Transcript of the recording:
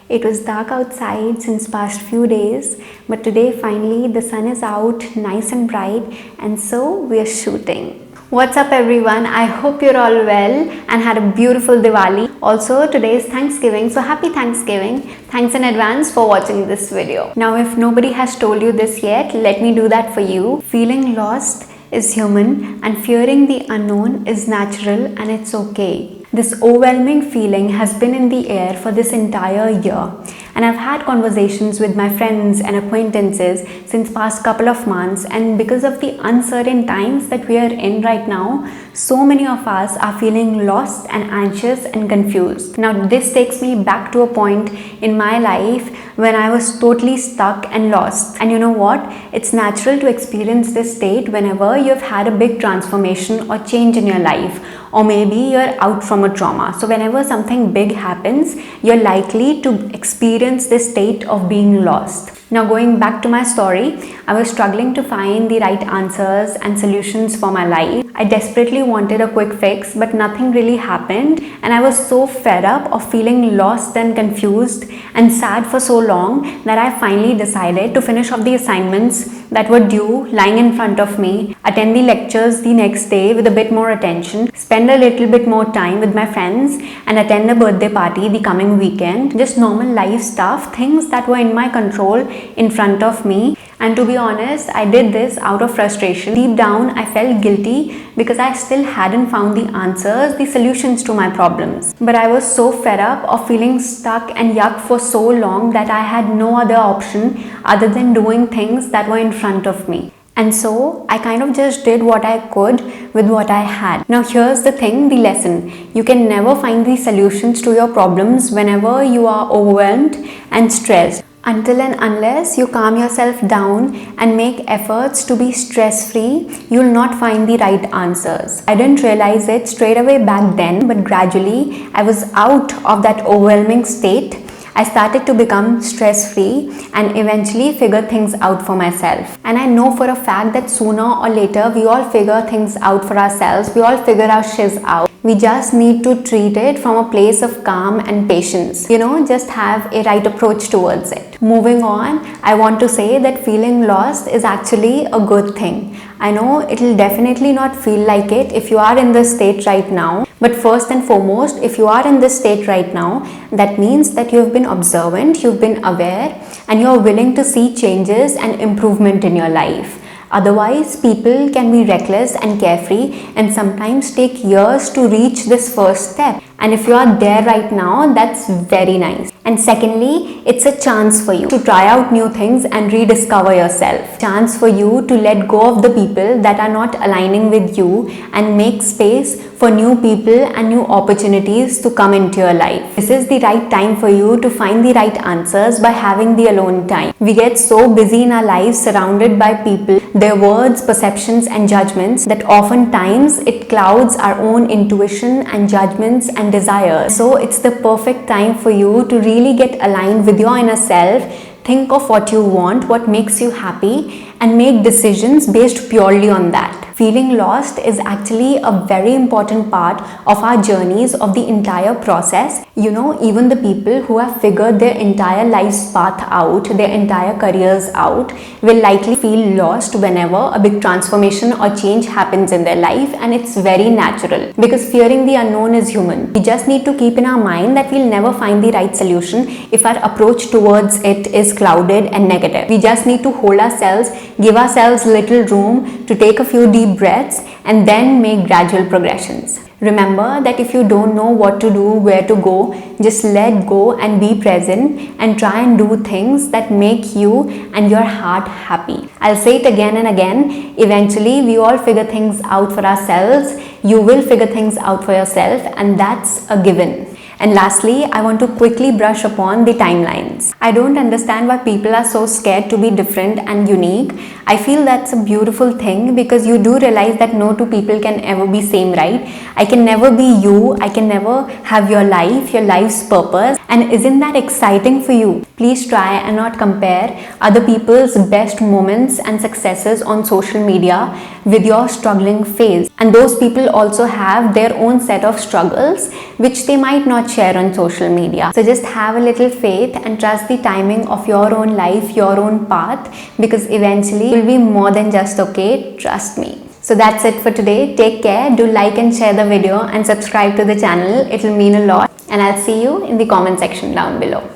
It was dark outside since past few days, but today finally the sun is out nice and bright, and so we are shooting. What's up everyone? I hope you're all well and had a beautiful Diwali. Also today is Thanksgiving, so happy Thanksgiving. Thanks in advance for watching this video. Now if nobody has told you this yet, let me do that for you. Feeling lost is human and fearing the unknown is natural, and it's okay. This overwhelming feeling has been in the air for this entire year, and I've had conversations with my friends and acquaintances since past couple of months, and because of the uncertain times that we are in right now, so many of us are feeling lost and anxious and confused. Now this takes me back to a point in my life when I was totally stuck and lost. And you know what? It's natural to experience this state whenever you've had a big transformation or change in your life, or maybe you're out from a trauma. So whenever something big happens, you're likely to experience this state of being lost. Now going back to my story, I was struggling to find the right answers and solutions for my life. I desperately wanted a quick fix, but nothing really happened, and I was so fed up of feeling lost and confused and sad for so long that I finally decided to finish off the assignments that were due lying in front of me, attend the lectures the next day with a bit more attention, spend a little bit more time with my friends, and attend a birthday party the coming weekend. Just normal life stuff, things that were in my control in front of me. And to be honest, I did this out of frustration. Deep down, I felt guilty because I still hadn't found the answers, the solutions to my problems. But I was so fed up of feeling stuck and yuck for so long that I had no other option other than doing things that were in front of me. And so I kind of just did what I could with what I had. Now here's the thing, the lesson. You can never find the solutions to your problems whenever you are overwhelmed and stressed. Until and unless you calm yourself down and make efforts to be stress-free, you'll not find the right answers. I didn't realize it straight away back then, but gradually I was out of that overwhelming state. I started to become stress-free and eventually figure things out for myself. And I know for a fact that sooner or later we all figure things out for ourselves. We all figure our shiz out. We just need to treat it from a place of calm and patience. Just have a right approach towards it. Moving on, I want to say that feeling lost is actually a good thing. I know it'll definitely not feel like it if you are in this state right now. But first and foremost, if you are in this state right now, that means that you've been observant, you've been aware, and you're willing to see changes and improvement in your life. Otherwise, people can be reckless and carefree and sometimes take years to reach this first step. And if you are there right now, that's very nice. And secondly, it's a chance for you to try out new things and rediscover yourself. Chance for you to let go of the people that are not aligning with you and make space for new people and new opportunities to come into your life. This is the right time for you to find the right answers by having the alone time. We get so busy in our lives surrounded by people, their words, perceptions and judgments that oftentimes it clouds our own intuition and judgments and desires. So it's the perfect time for you to really get aligned with your inner self. Think of what you want, what makes you happy, and make decisions based purely on that. Feeling lost is actually a very important part of our journeys of the entire process. Even the people who have figured their entire life's path out, their entire careers out, will likely feel lost whenever a big transformation or change happens in their life, and it's very natural because fearing the unknown is human. We just need to keep in our mind that we'll never find the right solution if our approach towards it is clouded and negative. We just need to hold ourselves, give ourselves little room to take a few deep breaths and then make gradual progressions. Remember that if you don't know what to do, where to go, just let go and be present and try and do things that make you and your heart happy. I'll say it again and again. Eventually, we all figure things out for ourselves. You will figure things out for yourself, and that's a given. And lastly, I want to quickly brush upon the timelines. I don't understand why people are so scared to be different and unique. I feel that's a beautiful thing because you do realize that no two people can ever be same, right? I can never be you. I can never have your life, your life's purpose. And isn't that exciting for you? Please try and not compare other people's best moments and successes on social media with your struggling phase. And those people also have their own set of struggles which they might not share on social media. So just have a little faith and trust the timing of your own life, your own path, because eventually you'll be more than just okay. Trust me. So that's it for today. Take care. Do like and share the video and subscribe to the channel. It'll mean a lot. And I'll see you in the comment section down below.